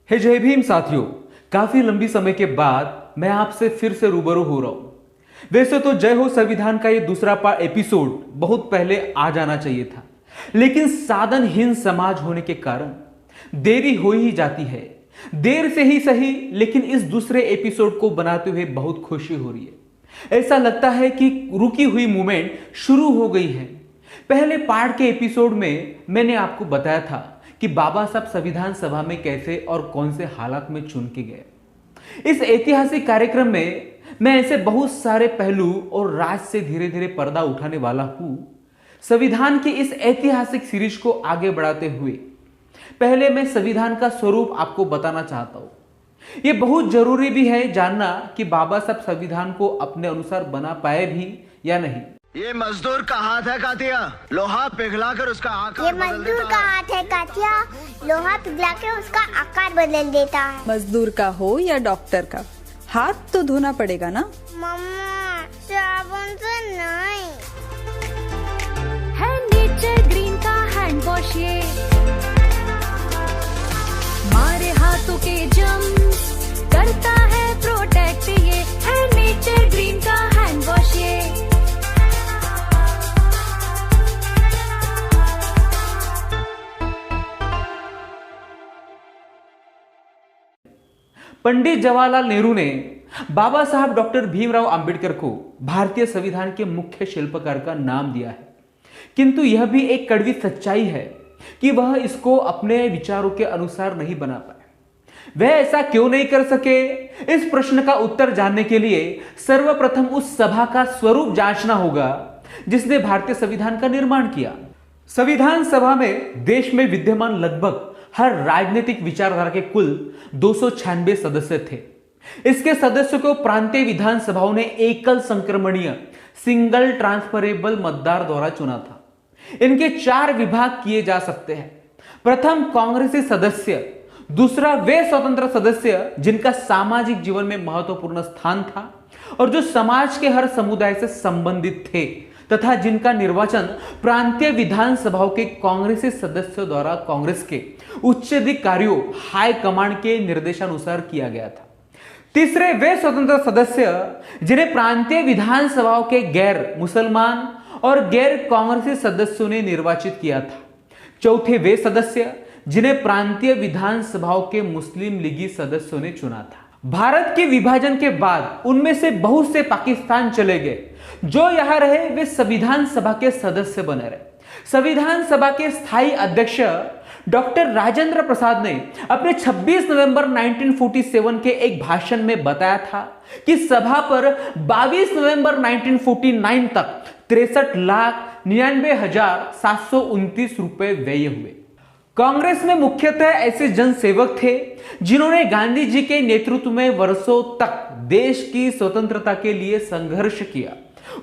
हे जय भीम साथियों, काफी लंबी समय के बाद मैं आपसे फिर से रूबरू हो रहा हूं। वैसे तो जय हो संविधान का ये दूसरा एपिसोड बहुत पहले आ जाना चाहिए था, लेकिन साधनहीन समाज होने के कारण देरी हो ही जाती है। देर से ही सही, लेकिन इस दूसरे एपिसोड को बनाते हुए बहुत खुशी हो रही है। ऐसा लगता है कि रुकी हुई मूवमेंट शुरू हो गई है। पहले पार्ट के एपिसोड में मैंने आपको बताया था कि बाबा साहब संविधान सभा में कैसे और कौन से हालात में चुन के गए। इस ऐतिहासिक कार्यक्रम में मैं ऐसे बहुत सारे पहलू और राज से धीरे धीरे पर्दा उठाने वाला हूं। संविधान की इस ऐतिहासिक सीरीज को आगे बढ़ाते हुए पहले मैं संविधान का स्वरूप आपको बताना चाहता हूं। यह बहुत जरूरी भी है जानना कि बाबा साहब संविधान को अपने अनुसार बना पाए भी या नहीं। ये मजदूर का हाथ है कातिया, लोहा पिघलाकर उसका आकार ये मजदूर का हाथ है कातिया, लोहा पिघलाकर उसका आकार बदल देता है। मजदूर का हो या डॉक्टर का, हाथ तो धोना पड़ेगा ना। मम्मा, साबुन से नहीं। है नेचर ग्रीन का हैंड वॉश, ये मारे हाथों के जम्स करता है प्रोटेक्ट। ये है नेचर ग्रीन का हैंड वॉश, ये पंडित जवाहरलाल नेहरू ने बाबा साहब डॉक्टर भीमराव अंबेडकर को भारतीय संविधान के मुख्य शिल्पकार का नाम दिया है, किंतु यह भी एक कड़वी सच्चाई है कि वह इसको अपने विचारों के अनुसार नहीं बना पाए। वह ऐसा क्यों नहीं कर सके? इस प्रश्न का उत्तर जानने के लिए सर्वप्रथम उस सभा का स्वरूप जांचना होगा जिसने भारतीय संविधान का निर्माण किया। संविधान सभा में देश में विद्यमान लगभग हर राजनीतिक विचारधारा के कुल 296 सदस्य थे। इसके सदस्यों को प्रांतीय विधानसभाओं ने एकल संक्रमणीय सिंगल ट्रांसफरेबल मतदार द्वारा चुना था। इनके 4 विभाग किए जा सकते हैं। प्रथम कांग्रेसी सदस्य, दूसरा वे स्वतंत्र सदस्य जिनका सामाजिक जीवन में महत्वपूर्ण स्थान था और जो समाज के हर समुदाय से संबंधित थे तथा जिनका निर्वाचन प्रांतीय विधानसभाओं के कांग्रेसी सदस्यों द्वारा कांग्रेस के उच्चाधिकारियों हाई कमांड के निर्देशानुसार किया गया था। तीसरे वे स्वतंत्र सदस्य जिन्हें प्रांतीय विधानसभाओं के गैर मुसलमान और गैर कांग्रेसी सदस्यों ने निर्वाचित किया था। चौथे वे सदस्य जिन्हें प्रांतीय विधानसभाओं के मुस्लिम लीगी सदस्यों ने चुना था। भारत के विभाजन के बाद उनमें से बहुत से पाकिस्तान चले गए। जो यहां रहे वे संविधान सभा के सदस्य बने रहे। संविधान सभा के स्थायी अध्यक्ष डॉक्टर राजेंद्र प्रसाद ने अपने 26 नवंबर 1947 के एक भाषण में बताया था कि सभा पर 22 नवंबर 1949 तक 63,99,729 रुपए व्यय हुए। कांग्रेस में मुख्यतः ऐसे जनसेवक थे जिन्होंने गांधी जी के नेतृत्व में वर्षों तक देश की स्वतंत्रता के लिए संघर्ष किया।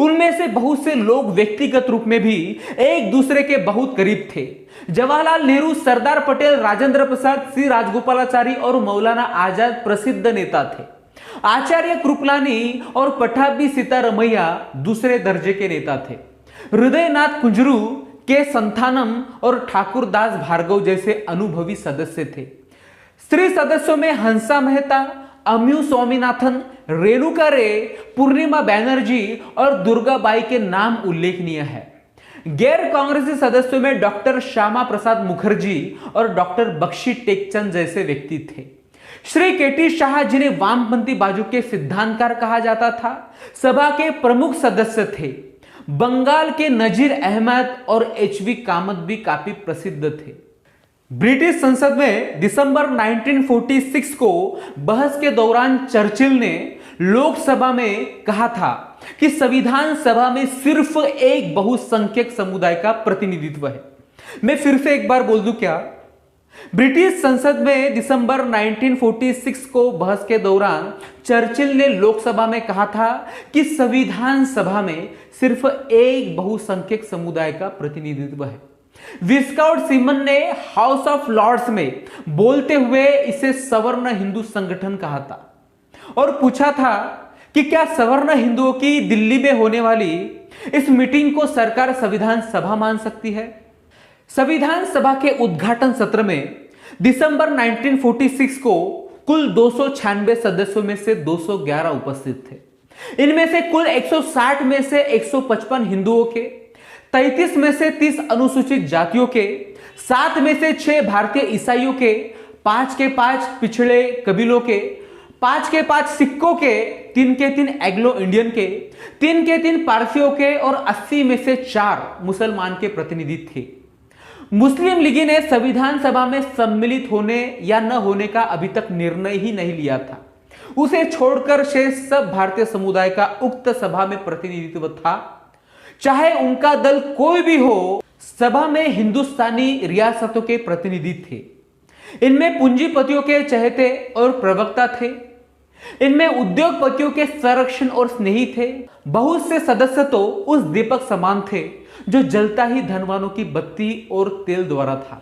उनमें से बहुत से लोग व्यक्तिगत रूप में भी एक दूसरे के बहुत करीब थे। जवाहरलाल नेहरू, सरदार पटेल, राजेंद्र प्रसाद, सी राजगोपालाचारी और मौलाना आजाद प्रसिद्ध नेता थे। आचार्य कृपलानी और पट्टाभी सीतारमैया दूसरे दर्जे के नेता थे। हृदयनाथ कुंजरू, के संथानम और ठाकुर दास भार्गव जैसे अनुभवी सदस्य थे। स्त्री सदस्यों में हंसा मेहता, अम्यू स्वामीनाथन, रेणुका रे, पूर्णिमा बैनर्जी और दुर्गाबाई के नाम उल्लेखनीय है। गैर कांग्रेसी सदस्यों में डॉक्टर श्यामा प्रसाद मुखर्जी और डॉक्टर बख्शी टेकचंद जैसे व्यक्ति थे। श्री केटी शाह, जिन्हें वामपंथी बाजू के सिद्धांतकार कहा जाता था, सभा के प्रमुख सदस्य थे। बंगाल के नजीर अहमद और एचवी कामत भी काफी प्रसिद्ध थे। ब्रिटिश संसद में दिसंबर 1946 को बहस के दौरान चर्चिल ने लोकसभा में कहा था कि संविधान सभा में सिर्फ एक बहुसंख्यक समुदाय का प्रतिनिधित्व है। मैं फिर से एक बार बोल दूं क्या? ब्रिटिश संसद में दिसंबर 1946 को बहस के दौरान चर्चिल ने लोकसभा में कहा था कि संविधान सभा में सिर्फ एक बहुसंख्यक समुदाय का प्रतिनिधित्व है। विस्काउट सीमन ने हाउस ऑफ लॉर्ड्स में बोलते हुए इसे सवर्ण हिंदू संगठन कहा था और पूछा था कि क्या सवर्ण हिंदुओं की दिल्ली में होने वाली इस मीटिंग को सरकार संविधान सभा मान सकती है। संविधान सभा के उद्घाटन सत्र में दिसंबर 1946 को कुल 296 सदस्यों में से 211 उपस्थित थे। इनमें से कुल 160 में से 155 हिंदुओं के, 33 में से 30 अनुसूचित जातियों के, 7 में से 6 भारतीय ईसाइयों के, 5 के 5 पिछड़े कबीलों के, 5 के 5 सिखों के, 3 के 3 एग्लो इंडियन के, 3 के 3 पारसियों के और 80 में से 4 मुसलमान के प्रतिनिधि थे। मुस्लिम लीग ने संविधान सभा में सम्मिलित होने या न होने का अभी तक निर्णय ही नहीं लिया था। उसे छोड़कर शेष सब भारतीय समुदाय का उक्त सभा में प्रतिनिधित्व था। चाहे उनका दल कोई भी हो, सभा में हिंदुस्तानी रियासतों के प्रतिनिधि थे। इनमें पूंजीपतियों के चहेते और प्रवक्ता थे। इनमें उद्योगपतियों के संरक्षण और स्नेही थे। बहुत से सदस्य तो उस दीपक समान थे जो जलता ही धनवानों की बत्ती और तेल द्वारा था,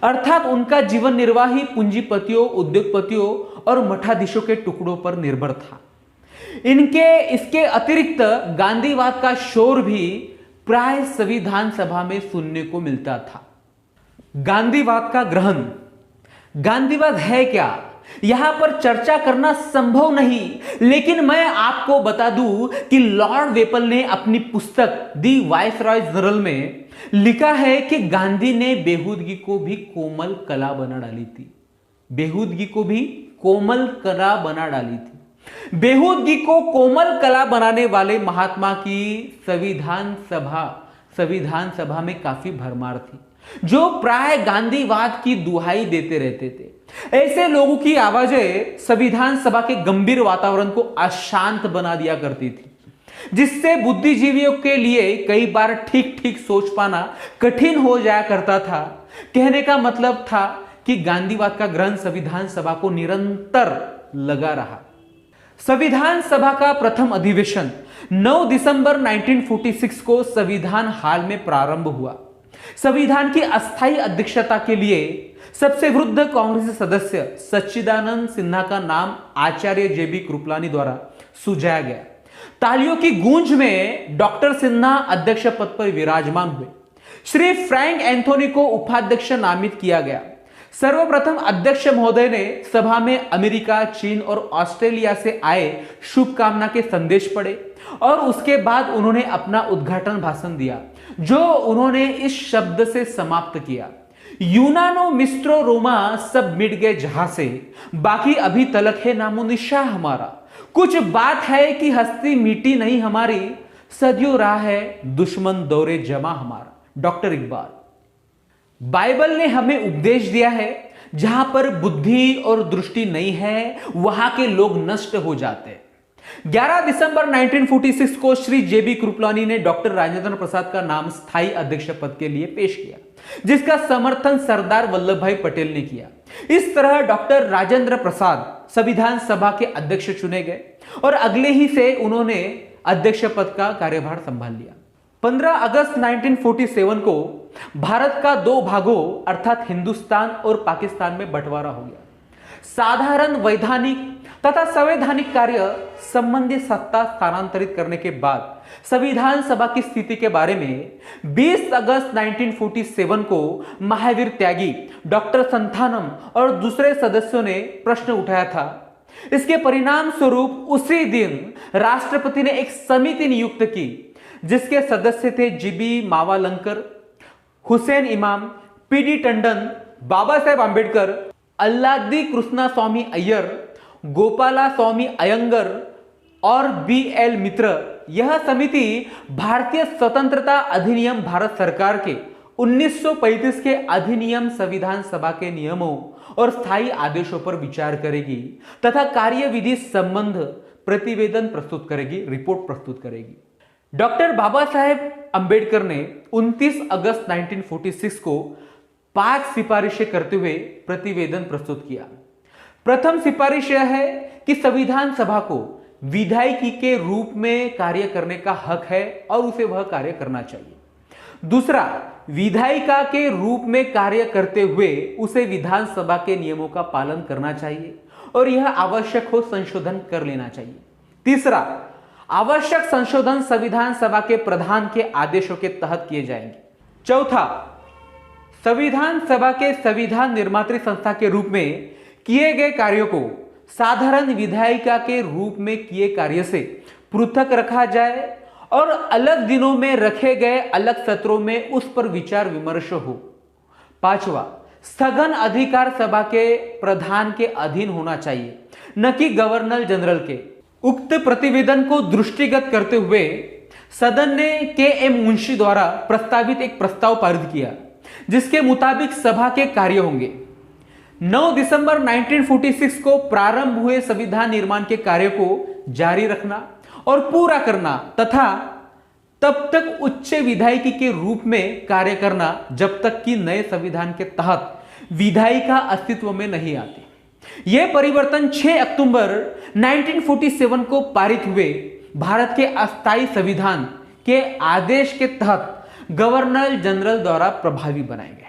अर्थात उनका जीवन निर्वाह ही पूंजीपतियों, उद्योगपतियों और मठाधीशों के टुकड़ों पर निर्भर था। इसके अतिरिक्त गांधीवाद का शोर भी प्राय संविधान सभा में सुनने को मिलता था। गांधीवाद का ग्रहण। गांधीवाद है क्या, यहां पर चर्चा करना संभव नहीं, लेकिन मैं आपको बता दूं कि लॉर्ड वेपल ने अपनी पुस्तक दी वाइसरॉय जनरल में लिखा है कि गांधी ने बेहूदगी को भी कोमल कला बना डाली थी। बेहूदगी को भी कोमल कला बना डाली थी। बेहूदगी को कोमल कला बनाने वाले महात्मा की संविधान सभा में काफी भरमार थी, जो प्राय गांधीवाद की दुहाई देते रहते थे। ऐसे लोगों की आवाजें संविधान सभा के गंभीर वातावरण को अशांत बना दिया करती थी, जिससे बुद्धिजीवियों के लिए कई बार ठीक ठीक सोच पाना कठिन हो जाया करता था। कहने का मतलब था कि गांधीवाद का ग्रहण संविधान सभा को निरंतर लगा रहा। संविधान सभा का प्रथम अधिवेशन 9 दिसंबर 1946 को संविधान हाल में प्रारंभ हुआ। संविधान की अस्थायी अध्यक्षता के लिए सबसे वृद्ध कांग्रेसी सदस्य सच्चिदानंद सिन्हा का नाम आचार्य जेबी कृपलानी द्वारा सुझाया गया। तालियों की गूंज में डॉक्टर सिन्हा अध्यक्ष पद पर विराजमान हुए। श्री फ्रैंक एंथोनी को उपाध्यक्ष नामित किया गया। सर्वप्रथम अध्यक्ष महोदय ने सभा में अमेरिका, चीन और ऑस्ट्रेलिया से आए शुभकामना के संदेश पढ़े और उसके बाद उन्होंने अपना उद्घाटन भाषण दिया, जो उन्होंने इस शब्द से समाप्त किया, यूनानो मिस्ट्रो रोमा सब मिट गए जहां से, बाकी अभी तलक है नामोनिशा हमारा। कुछ बात है कि हस्ती मिटी नहीं हमारी, सदियों राह है दुश्मन दौरे जमा हमारा। डॉक्टर इकबाल। बाइबल ने हमें उपदेश दिया है, जहां पर बुद्धि और दृष्टि नहीं है वहां के लोग नष्ट हो जाते हैं। 11 दिसंबर 1946 को श्री जेबी कृपलानी ने डॉक्टर राजेंद्र प्रसाद का नाम स्थायी अध्यक्ष पद के लिए पेश किया, जिसका समर्थन सरदार वल्लभ भाई पटेल ने किया। इस तरह डॉक्टर राजेंद्र प्रसाद संविधान सभा के अध्यक्ष चुने गए और अगले ही से उन्होंने अध्यक्ष पद का कार्यभार संभाल लिया। 15 अगस्त 1947 को भारत का 2 भागों अर्थात हिंदुस्तान और पाकिस्तान में बंटवारा हो गया। साधारण वैधानिक तथा संवैधानिक कार्य संबंधी सत्ता स्थानांतरित करने के बाद संविधान सभा की स्थिति के बारे में 20 अगस्त 1947 को महावीर त्यागी, डॉक्टर संथानम और दूसरे सदस्यों ने प्रश्न उठाया था। इसके परिणाम स्वरूप उसी दिन राष्ट्रपति ने एक समिति नियुक्त की, जिसके सदस्य थे जीबी मावालंकर, हुसैन इमाम, पीडी टंडन, बाबा साहेब आंबेडकर, अल्लादी कृष्णस्वामी अय्यर, गोपाला स्वामी अयंगर और बीएल मित्र। यह समिति भारतीय स्वतंत्रता अधिनियम भारत सरकार के 1935 के अधिनियम, संविधान सभा के नियमों और स्थायी आदेशों पर विचार करेगी तथा कार्यविधि संबंध प्रतिवेदन प्रस्तुत करेगी, रिपोर्ट प्रस्तुत करेगी। डॉक्टर बाबा साहेब अंबेडकर ने 29 अगस्त 1946 को 5 सिफारिशें करते हुए प्रतिवेदन प्रस्तुत किया। प्रथम सिफारिश यह है कि संविधान सभा को विधायिकी के रूप में कार्य करने का हक है और उसे वह कार्य करना चाहिए। दूसरा, विधायिका के रूप में कार्य करते हुए उसे विधानसभा के नियमों का पालन करना चाहिए और यह आवश्यक हो संशोधन कर लेना चाहिए। तीसरा, आवश्यक संशोधन संविधान सभा के प्रधान के आदेशों के तहत किए जाएंगे। चौथा, संविधान सभा के संविधान निर्मात्री संस्था के रूप में किए गए कार्यों को साधारण विधायिका के रूप में किए कार्य से पृथक रखा जाए और अलग दिनों में रखे गए अलग सत्रों में उस पर विचार विमर्श हो। 5वां, स्थगन अधिकार सभा के प्रधान के अधीन होना चाहिए, न कि गवर्नर जनरल के। उक्त प्रतिवेदन को दृष्टिगत करते हुए सदन ने के.एम. मुंशी द्वारा प्रस्तावित एक प्रस्ताव पारित किया, जिसके मुताबिक सभा के कार्य होंगे। 9 दिसंबर 1946 को प्रारंभ हुए संविधान निर्माण के कार्य को जारी रखना और पूरा करना तथा तब तक उच्च विधायिकी के रूप में कार्य करना जब तक कि नए संविधान के तहत विधायिका अस्तित्व में नहीं आती। यह परिवर्तन 6 अक्टूबर 1947 को पारित हुए भारत के अस्थायी संविधान के आदेश के तहत गवर्नर जनरल द्वारा प्रभावी बनाए गए।